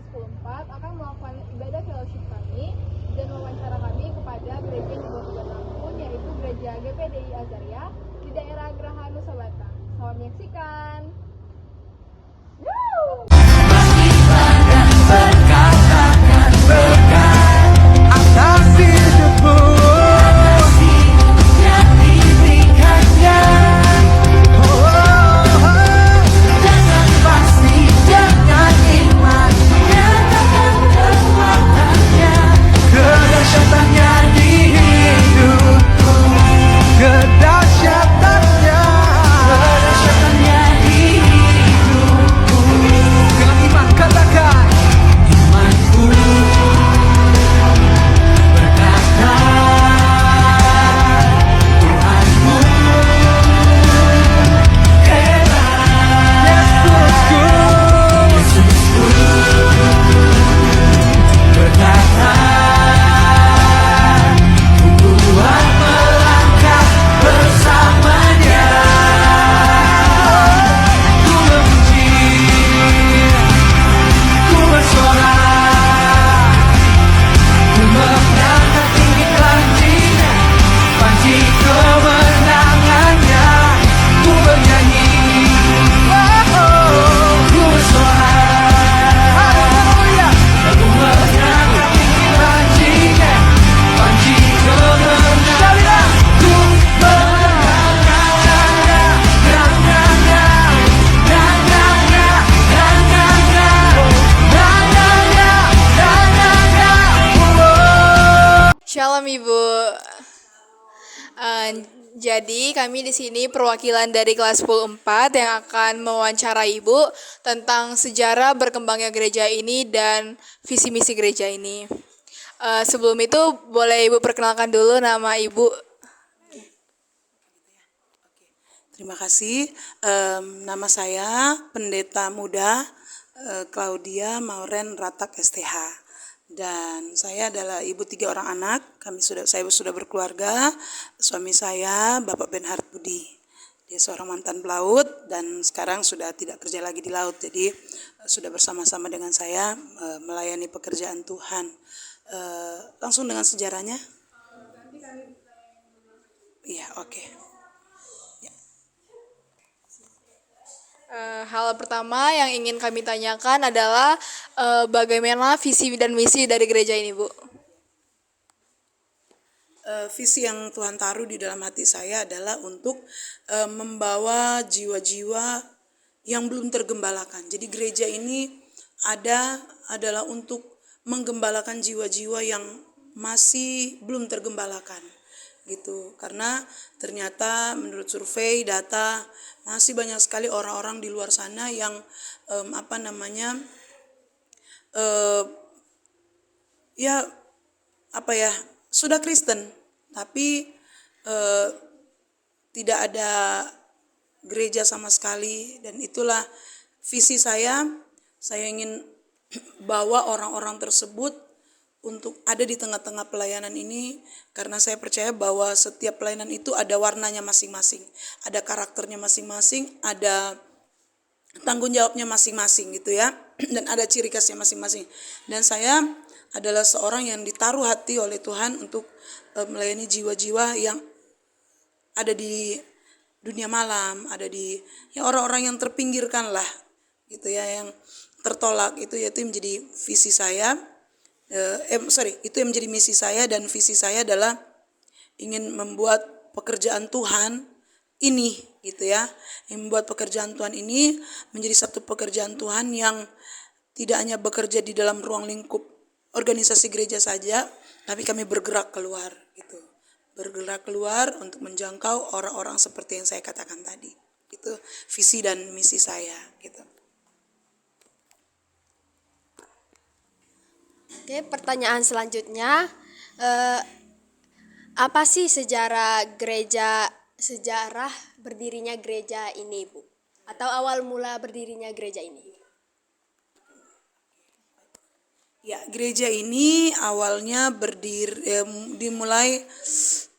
10.4 akan melakukan ibadah fellowship kami dan wawancara kami kepada gereja yang dibawa Tuhan Lampun, yaitu Gereja GPDI Azaria di daerah Geraha Nusa Batang. Selamat menyaksikan. Shalom Ibu. Jadi kami di sini perwakilan dari kelas 10.4 yang akan mewawancarai Ibu tentang sejarah berkembangnya gereja ini dan visi misi gereja ini. Sebelum itu boleh Ibu perkenalkan dulu nama Ibu. Terima kasih. Nama saya Pendeta Muda Claudia Mauren Ratak STH. Dan saya adalah ibu 3 orang anak. Saya sudah berkeluarga. Suami saya Bapak Benhard Budi. Dia seorang mantan pelaut dan sekarang sudah tidak kerja lagi di laut. Jadi sudah bersama-sama dengan saya melayani pekerjaan Tuhan. Langsung dengan sejarahnya. Iya, oke. Hal pertama yang ingin kami tanyakan adalah bagaimana visi dan misi dari gereja ini, Bu? Visi yang Tuhan taruh di dalam hati saya adalah untuk membawa jiwa-jiwa yang belum tergembalakan. Jadi gereja ini adalah untuk menggembalakan jiwa-jiwa yang masih belum tergembalakan. Gitu. Karena ternyata menurut survei data masih banyak sekali orang-orang di luar sana yang sudah Kristen tapi tidak ada gereja sama sekali. Dan itulah visi saya ingin bawa orang-orang tersebut untuk ada di tengah-tengah pelayanan ini, karena saya percaya bahwa setiap pelayanan itu ada warnanya masing-masing, ada karakternya masing-masing, ada tanggung jawabnya masing-masing gitu ya, dan ada ciri khasnya masing-masing. Dan saya adalah seorang yang ditaruh hati oleh Tuhan untuk melayani jiwa-jiwa yang ada di dunia malam, ada di orang-orang yang terpinggirkan lah gitu ya, yang tertolak. Itu menjadi visi saya. Itu yang menjadi misi saya, dan visi saya adalah ingin membuat pekerjaan Tuhan ini gitu ya. Membuat pekerjaan Tuhan ini menjadi satu pekerjaan Tuhan yang tidak hanya bekerja di dalam ruang lingkup organisasi gereja saja, tapi kami bergerak keluar gitu. Bergerak keluar untuk menjangkau orang-orang seperti yang saya katakan tadi. Itu visi dan misi saya gitu. Oke, pertanyaan selanjutnya, apa sih sejarah berdirinya gereja ini, Bu? Atau awal mula berdirinya gereja ini? Ya, gereja ini awalnya dimulai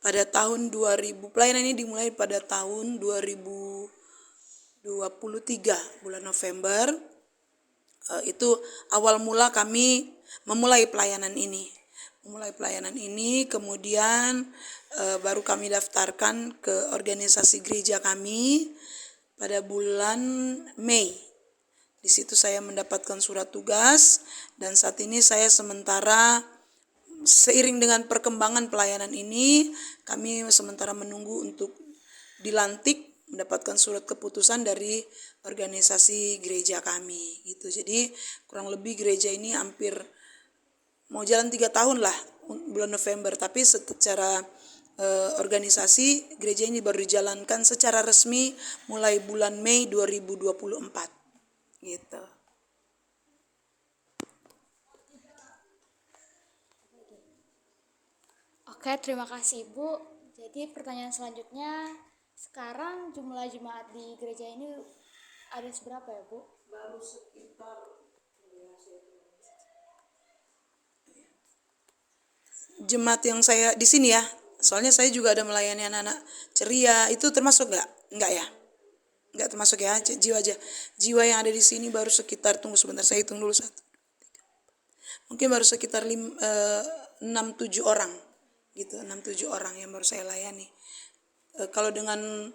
pada tahun 2000. Pelayanan ini dimulai pada tahun 2023 bulan November. Itu awal mula kami memulai pelayanan ini. Kemudian baru kami daftarkan ke organisasi gereja kami pada bulan Mei. Di situ saya mendapatkan surat tugas dan saat ini saya sementara seiring dengan perkembangan pelayanan ini, kami sementara menunggu untuk dilantik mendapatkan surat keputusan dari organisasi gereja kami gitu. Jadi kurang lebih gereja ini hampir mau jalan 3 tahun lah bulan November, tapi secara organisasi gereja ini baru dijalankan secara resmi mulai bulan Mei 2024 gitu. Oke, terima kasih Ibu. Jadi pertanyaan selanjutnya, sekarang jumlah jemaat di gereja ini ada seberapa ya Bu? Baru sekitar jemaat yang saya di sini ya. Soalnya saya juga ada melayani anak-anak ceria, itu termasuk nggak? Nggak ya? Nggak termasuk ya, jiwa yang ada di sini baru sekitar, tunggu sebentar saya hitung dulu satu. Mungkin baru sekitar 6-7 orang gitu, 6-7 orang yang baru saya layani. Kalau dengan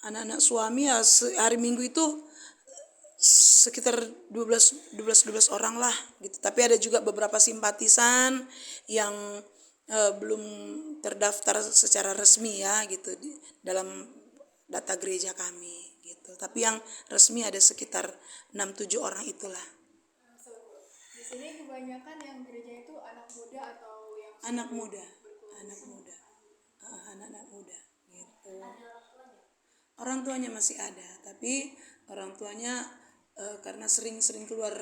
anak-anak suami ya hari Minggu itu sekitar 12 orang lah gitu. Tapi ada juga beberapa simpatisan yang belum terdaftar secara resmi ya gitu dalam data gereja kami gitu. Tapi yang resmi ada sekitar 6-7 orang itulah. Di sini kebanyakan yang gereja itu anak muda atau yang Anak muda gitu. Orang tuanya masih ada, tapi orang tuanya karena sering keluar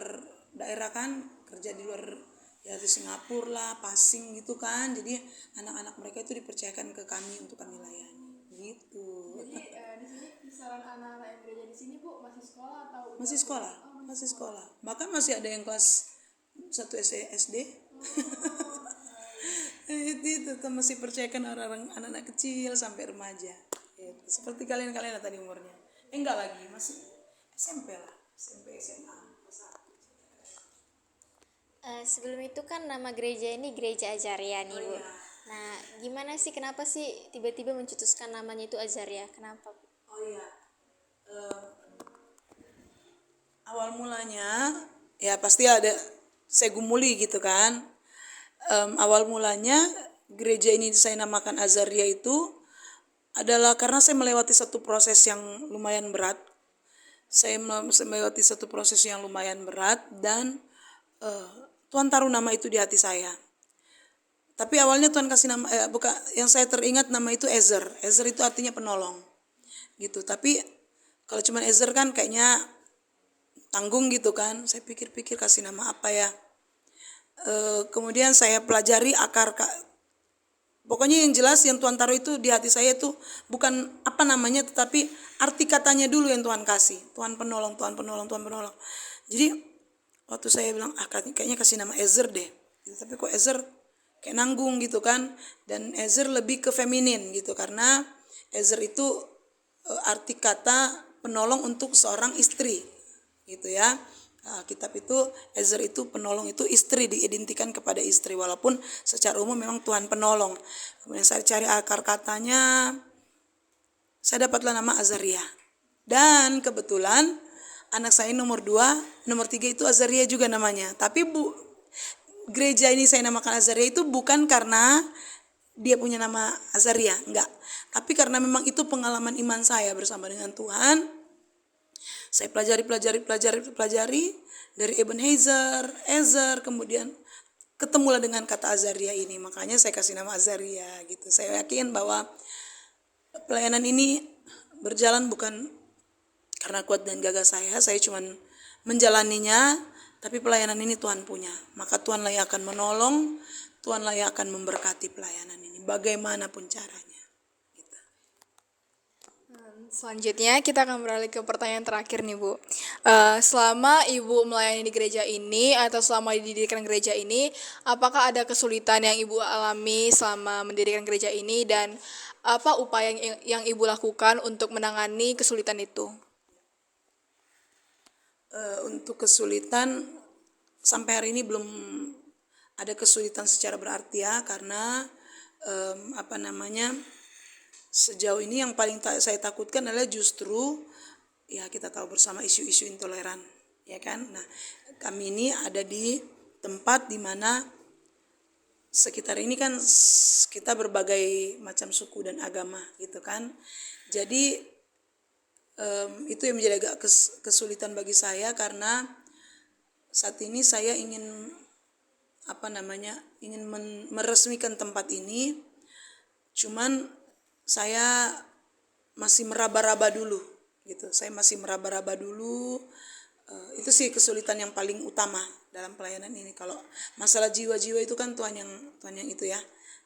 daerah kan, kerja di luar ya di Singapura lah, Pasing gitu kan, jadi anak-anak mereka itu dipercayakan ke kami untuk kami layani gitu. Jadi di sini kisaran anak-anak yang gereja di sini Bu masih sekolah atau Masih sekolah, bahkan masih ada yang kelas 1 SD. itu masih percayakan orang-orang anak-anak kecil sampai remaja gitu. Seperti kalian tadi umurnya enggak lagi, masih SMP lah, SMP SMA. Sebelum itu kan nama gereja ini Gereja Azaria nih Bu. Nah, gimana sih, kenapa sih tiba-tiba mencetuskan namanya itu Azaria? Kenapa Bu? Awal mulanya ya pasti ada saya gumuli gitu kan. Awal mulanya gereja ini saya namakan Azaria itu adalah karena saya melewati satu proses yang lumayan berat. Saya melewati satu proses yang lumayan berat dan Tuhan taruh nama itu di hati saya. Tapi awalnya Tuhan kasih nama, bukan yang saya teringat nama itu Ezer. Ezer itu artinya penolong, gitu. Tapi kalau cuma Ezer kan kayaknya tanggung gitu kan. Saya pikir-pikir kasih nama apa ya. Kemudian saya pelajari pokoknya yang jelas yang Tuhan taruh itu di hati saya itu bukan apa namanya, tetapi arti katanya dulu yang Tuhan kasih. Tuhan penolong. Jadi waktu saya bilang kayaknya kasih nama Ezer deh, tapi kok Ezer kayak nanggung gitu kan. Dan Ezer lebih ke feminin gitu, karena Ezer itu arti kata penolong untuk seorang istri gitu ya. Kitab itu Ezer itu penolong, itu istri, diidentikan kepada istri, walaupun secara umum memang Tuhan penolong. Kemudian saya cari akar katanya, saya dapatlah nama Azaria. Dan kebetulan anak saya nomor 2, nomor 3 itu Azaria juga namanya. Tapi gereja ini saya namakan Azaria itu bukan karena dia punya nama Azaria, enggak. Tapi karena memang itu pengalaman iman saya bersama dengan Tuhan. Saya pelajari dari Ebenezer, Ezer, kemudian ketemulah dengan kata Azaria ini. Makanya saya kasih nama Azaria gitu. Saya yakin bahwa pelayanan ini berjalan bukan karena kuat dan gagah saya cuma menjalaninya, tapi pelayanan ini Tuhan punya. Maka Tuhanlah yang akan menolong, Tuhanlah yang akan memberkati pelayanan ini bagaimanapun caranya. Selanjutnya kita akan beralih ke pertanyaan terakhir nih Bu. Selama Ibu melayani di gereja ini atau selama didirikan gereja ini, apakah ada kesulitan yang Ibu alami selama mendirikan gereja ini, dan apa upaya yang Ibu lakukan untuk menangani kesulitan itu? Untuk kesulitan sampai hari ini belum ada kesulitan secara berarti ya, karena apa namanya, sejauh ini yang paling saya takutkan adalah justru ya kita tahu bersama isu-isu intoleran, ya kan. Nah, kami ini ada di tempat di mana sekitar ini kan kita berbagai macam suku dan agama gitu kan. Jadi itu yang menjadi agak kesulitan bagi saya, karena saat ini saya ingin ingin meresmikan tempat ini, cuman saya masih meraba-raba dulu gitu. Saya masih meraba-raba dulu. Itu sih kesulitan yang paling utama dalam pelayanan ini. Kalau masalah jiwa-jiwa itu kan Tuhan yang itu ya,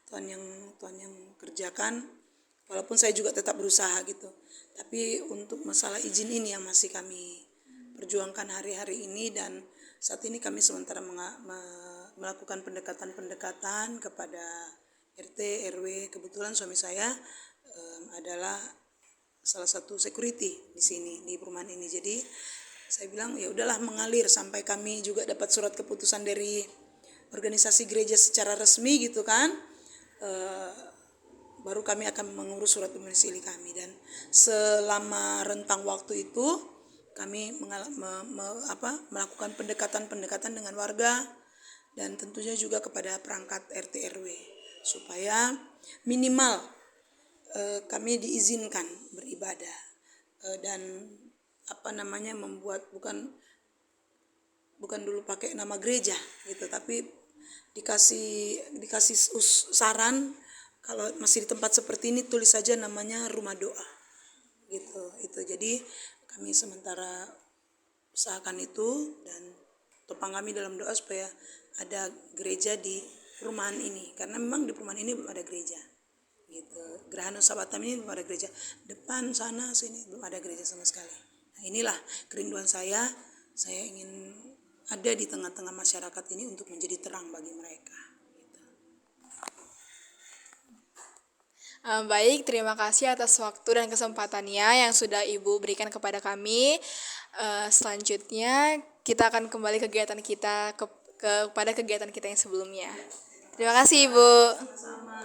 Tuhan yang kerjakan. Walaupun saya juga tetap berusaha gitu. Tapi untuk masalah izin ini yang masih kami perjuangkan hari-hari ini, dan saat ini kami sementara melakukan pendekatan kepada RT, RW. Kebetulan suami saya adalah salah satu security di sini di perumahan ini. Jadi saya bilang ya udahlah mengalir sampai kami juga dapat surat keputusan dari organisasi gereja secara resmi gitu kan. Baru kami akan mengurus surat domisili kami, dan selama rentang waktu itu kami melakukan pendekatan dengan warga, dan tentunya juga kepada perangkat RT RW supaya minimal kami diizinkan beribadah dan membuat bukan dulu pakai nama gereja gitu, tapi dikasih saran kalau masih di tempat seperti ini tulis saja namanya rumah doa gitu. Itu jadi kami sementara usahakan itu, dan topang kami dalam doa supaya ada gereja di perumahan ini, karena memang di perumahan ini belum ada gereja gitu. Geraha Nusa Batam ini belum ada gereja, depan sana sini belum ada gereja sama sekali. Nah, inilah kerinduan saya ingin ada di tengah-tengah masyarakat ini untuk menjadi terang bagi mereka. Baik, terima kasih atas waktu dan kesempatannya yang sudah Ibu berikan kepada kami. Selanjutnya kita akan kembali kegiatan kita kepada kegiatan kita yang sebelumnya. Terima kasih Ibu. Sama-sama.